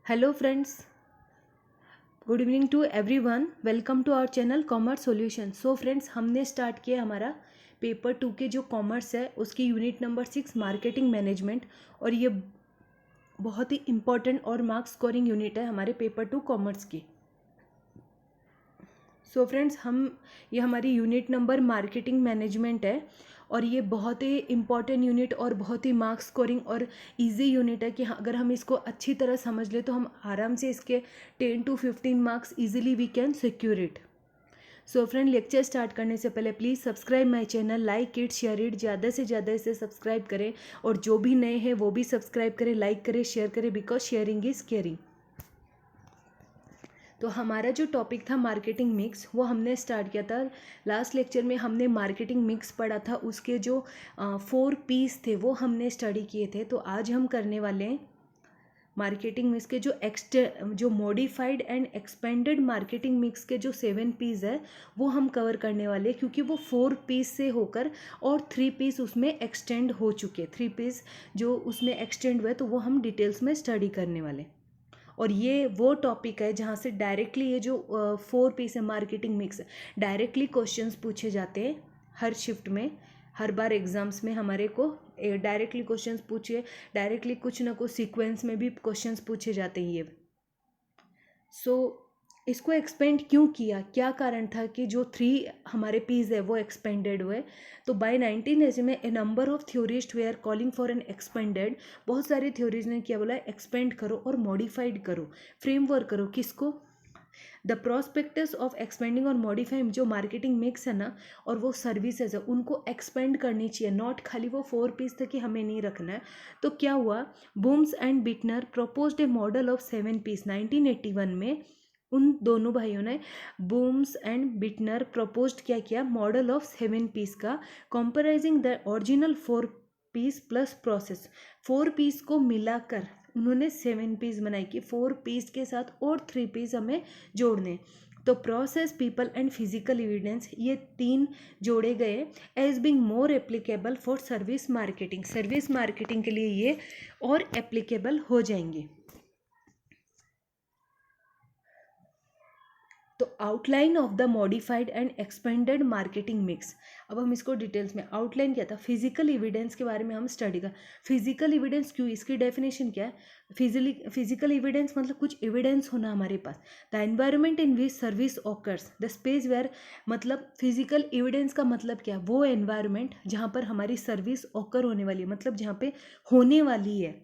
Hello friends, good evening to everyone. Welcome to our channel commerce solution. So friends, हमने start किया हमारा paper 2 के जो commerce है उसकी यूनिट नंबर 6 मार्केटिंग मैनेजमेंट। और ये बहुत ही इम्पॉर्टेंट और मार्क्स स्कोरिंग यूनिट है हमारे पेपर 2 कॉमर्स की। सो फ्रेंड्स, ये हमारी यूनिट नंबर मार्केटिंग मैनेजमेंट है और ये बहुत ही इम्पॉर्टेंट यूनिट और बहुत ही मार्क्स स्कोरिंग और इजी यूनिट है कि अगर हम इसको अच्छी तरह समझ ले तो हम आराम से इसके 10 to 15 marks easily we can secure it. So friend, lecture start करने से पहले please subscribe my channel, like it, share it, ज़्यादा से ज़्यादा इसे सब्सक्राइब करें और जो भी नए हैं वो भी सब्सक्राइब करें, लाइक करें, शेयर करें, बिकॉज शेयरिंग इज़ केयरिंग। तो हमारा जो टॉपिक था मार्केटिंग मिक्स, वो हमने स्टार्ट किया था लास्ट लेक्चर में। हमने मार्केटिंग मिक्स पढ़ा था, उसके जो 4 पीस थे वो हमने स्टडी किए थे। तो आज हम करने वाले हैं मार्केटिंग मिक्स के जो modified and expanded marketing mix के जो 7 पीस है वो हम कवर करने वाले हैं, क्योंकि वो 4 पीस से होकर और 3 पीस उसमें एक्सटेंड हो चुके। 3 पीस जो उसमें एक्सटेंड हुए तो वो हम डिटेल्स में स्टडी करने वाले हैं। और ये वो टॉपिक है जहाँ से डायरेक्टली ये जो 4 पीस है मार्केटिंग मिक्स, डायरेक्टली क्वेश्चंस पूछे जाते हैं हर शिफ्ट में। हर बार एग्जाम्स में हमारे को डायरेक्टली क्वेश्चंस पूछे, डायरेक्टली कुछ ना कुछ सीक्वेंस में भी क्वेश्चंस पूछे जाते हैं ये। सो इसको एक्सपेंड क्यों किया, क्या कारण था कि जो 3 हमारे पीस है वो एक्सपेंडेड हुए। तो बाय 1980 में a number of theorist they are calling for an expanded. बहुत सारे थ्योरीज ने क्या बोला, एक्सपेंड करो और मॉडिफाइड करो, फ्रेमवर्क करो। किसको? द प्रोस्पेक्टस ऑफ एक्सपेंडिंग और मॉडिफाइंग जो मार्केटिंग मिक्स है ना, और वो सर्विसेज है, उनको एक्सपेंड करनी चाहिए, नॉट खाली वो 4 पीस तक कि हमें नहीं रखना है। तो क्या हुआ, Booms and Bitner proposed a model of 7 Ps 1981 में। उन दोनों भाइयों ने, बूम्स एंड बिटनर, प्रपोज्ड क्या किया, मॉडल ऑफ 7 पीस का, comparising the original 4 Ps plus process. 4 Ps को मिलाकर उन्होंने 7 पीस बनाई कि 4 पीस के साथ और 3 पीस हमें जोड़ने। तो process, people and physical evidence, ये 3 जोड़े गए as being more applicable for service marketing. Service marketing के लिए ये और एप्लीकेबल हो जाएंगे। तो outline of the modified and expanded marketing mix. अब हम इसको डिटेल्स में आउटलाइन किया था। फिजिकल एविडेंस के बारे में हम स्टडी कर। फिजिकल एविडेंस क्यों, इसकी डेफिनेशन क्या है? फिजिकल एविडेंस मतलब कुछ एविडेंस होना हमारे पास। The environment in which service occurs, the space where, मतलब फिजिकल एविडेंस का मतलब क्या, वो एनवायरमेंट जहाँ पर हमारी सर्विस ऑकर होने वाली है, मतलब जहाँ पे होने वाली है।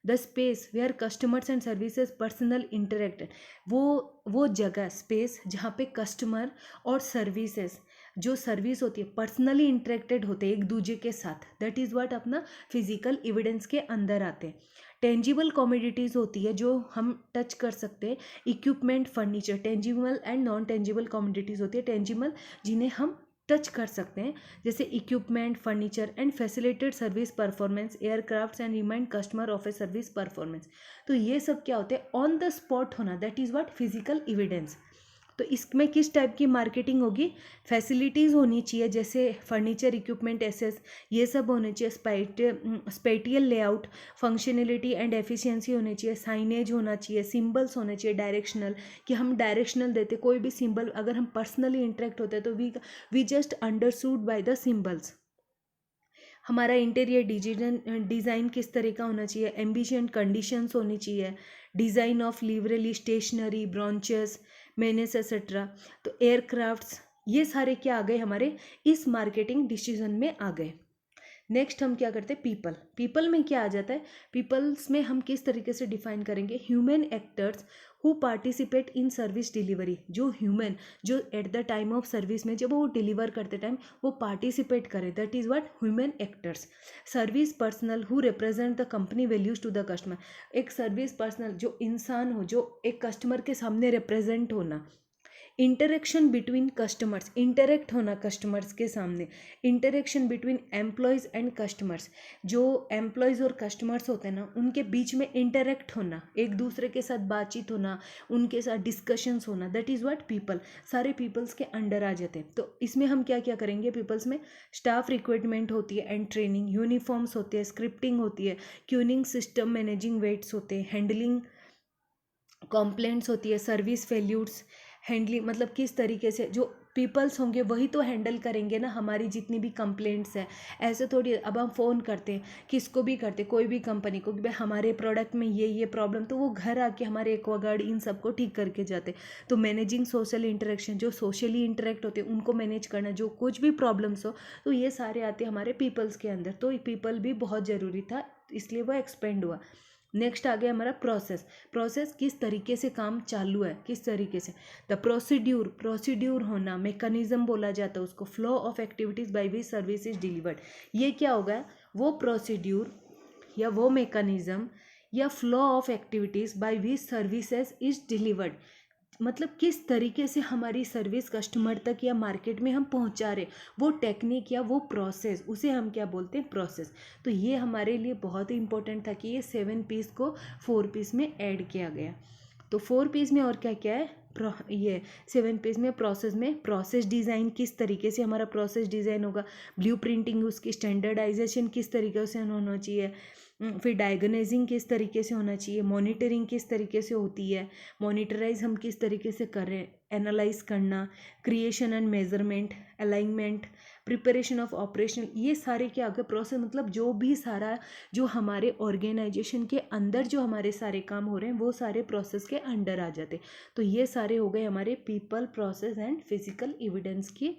The space where customers and services personnel interact, वो जगह, स्पेस जहाँ पे कस्टमर और सर्विसेज, जो सर्विस होती है, पर्सनली इंटरेक्टेड होते हैं एक दूसरे के साथ। दैट इज़ व्हाट अपना फिजिकल एविडेंस के अंदर आते हैं। टेंजिबल कॉमोडिटीज़ होती है जो हम टच कर सकते हैं, equipment, furniture. Tangible and non tangible commodities होती है। टेंजिबल जिन्हें हम टच कर सकते हैं, जैसे equipment, furniture and facilitated service performance, aircrafts and remind customer of a service performance. तो ये सब क्या होते हैं, ऑन द स्पॉट होना, that is what physical evidence. तो इसमें किस टाइप की मार्केटिंग होगी, फैसिलिटीज़ होनी चाहिए, जैसे फर्नीचर, इक्विपमेंट, एसेस, ये सब होने चाहिए। Spatial layout, functionality and efficiency होनी चाहिए। साइनेज होना चाहिए, सिंबल्स होने चाहिए डायरेक्शनल, कि हम डायरेक्शनल देते, कोई भी सिंबल अगर हम पर्सनली इंटरेक्ट होते हैं तो we just understood by the symbols. हमारा इंटीरियर डिज़ाइन किस तरह का होना चाहिए, एम्बिशेंट कंडीशंस होनी चाहिए, design of livery, stationery, branches, menus etcetera. तो एयरक्राफ्ट्स, ये सारे क्या आ गए हमारे इस मार्केटिंग डिसीजन में आ गए। नेक्स्ट हम क्या करते हैं, पीपल। पीपल में क्या आ जाता है, पीपल्स में हम किस तरीके से डिफाइन करेंगे, human actors who participate in service delivery. जो ह्यूमन, जो at the time of service में जब वो डिलीवर करते टाइम वो पार्टिसिपेट करें, that is what human actors. Service personnel who represent the company values to the customer. एक service personnel जो इंसान हो, जो एक कस्टमर के सामने रिप्रेजेंट होना। इंटरेक्शन बिटवीन कस्टमर्स, इंटरेक्ट होना कस्टमर्स के सामने। Interaction between employees and customers, जो एम्प्लॉयज़ और कस्टमर्स होते हैं ना उनके बीच में इंटरेक्ट होना, एक दूसरे के साथ बातचीत होना, उनके साथ डिस्कशंस होना, दैट इज़ व्हाट पीपल। सारे पीपल्स के अंडर आ जाते हैं। तो इसमें हम क्या क्या करेंगे, पीपल्स में स्टाफ रिक्रूटमेंट होती है एंड ट्रेनिंग, यूनिफॉर्म्स होते हैं, स्क्रिप्टिंग होती है, क्यूनिंग सिस्टम, मैनेजिंग वेट्स होते हैं, हैंडलिंग कंप्लेंट्स होती है, सर्विस फेल्यूर्स, हैंडलिंग, मतलब किस तरीके से जो पीपल्स होंगे वही तो हैंडल करेंगे ना हमारी जितनी भी कंप्लेंट्स हैं। ऐसे थोड़ी अब हम फ़ोन करते हैं, किसको भी करते, कोई भी कंपनी को कि भाई हमारे प्रोडक्ट में ये प्रॉब्लम, तो वो घर आके हमारे एक्वागार्ड इन सबको ठीक करके जाते। तो मैनेजिंग सोशल इंटरेक्शन, जो सोशली इंटरेक्ट होते हैं उनको मैनेज करना, जो कुछ भी प्रॉब्लम्स हो तो ये सारे आते हैं हमारे पीपल्स के अंदर। तो पीपल भी बहुत ज़रूरी था, इसलिए वो एक्सपेंड हुआ। नेक्स्ट आ गया हमारा प्रोसेस। प्रोसेस किस तरीके से काम चालू है, किस तरीके से। द प्रोसीड्यूर, प्रोसीड्यूर होना, मैकेनिज्म बोला जाता है उसको, flow of activities by which service is delivered. ये क्या होगा, वो प्रोसीड्यूर या वो मैकेनिज्म या flow of activities by which services is delivered, मतलब किस तरीके से हमारी सर्विस कस्टमर तक या मार्केट में हम पहुंचा रहे, वो टेक्निक या वो प्रोसेस, उसे हम क्या बोलते हैं, प्रोसेस। तो ये हमारे लिए बहुत ही इंपॉर्टेंट था कि ये 7 पीस को 4 पीस में ऐड किया गया। तो 4 पीस में और क्या क्या है, ये 7 पीस में प्रोसेस डिज़ाइन, किस तरीके से हमारा प्रोसेस डिज़ाइन होगा, ब्लू प्रिंटिंग, उसकी स्टैंडर्डाइजेशन किस तरीके से होना चाहिए, फिर डायग्नाइजिंग किस तरीके से होना चाहिए, मॉनिटरिंग किस तरीके से होती है, मॉनिटराइज हम किस तरीके से कर रहे हैं, एनालाइज करना, creation and measurement, alignment, preparation of operational, ये सारे क्या हो गए प्रोसेस। मतलब जो भी सारा जो हमारे ऑर्गेनाइजेशन के अंदर जो हमारे सारे काम हो रहे हैं वो सारे प्रोसेस के अंडर आ जाते। तो ये सारे हो गए हमारे people, process and physical evidence की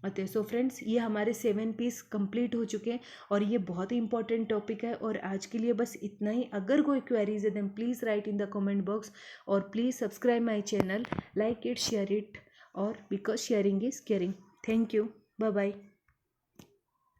आते हैं। सो फ्रेंड्स, ये हमारे 7 पीस कंप्लीट हो चुके हैं और ये बहुत ही इंपॉर्टेंट टॉपिक है। और आज के लिए बस इतना ही। अगर कोई क्वेरीज है then please write in the comment box, और please subscribe my channel, like it, share it, और because sharing is caring. Thank you, bye bye.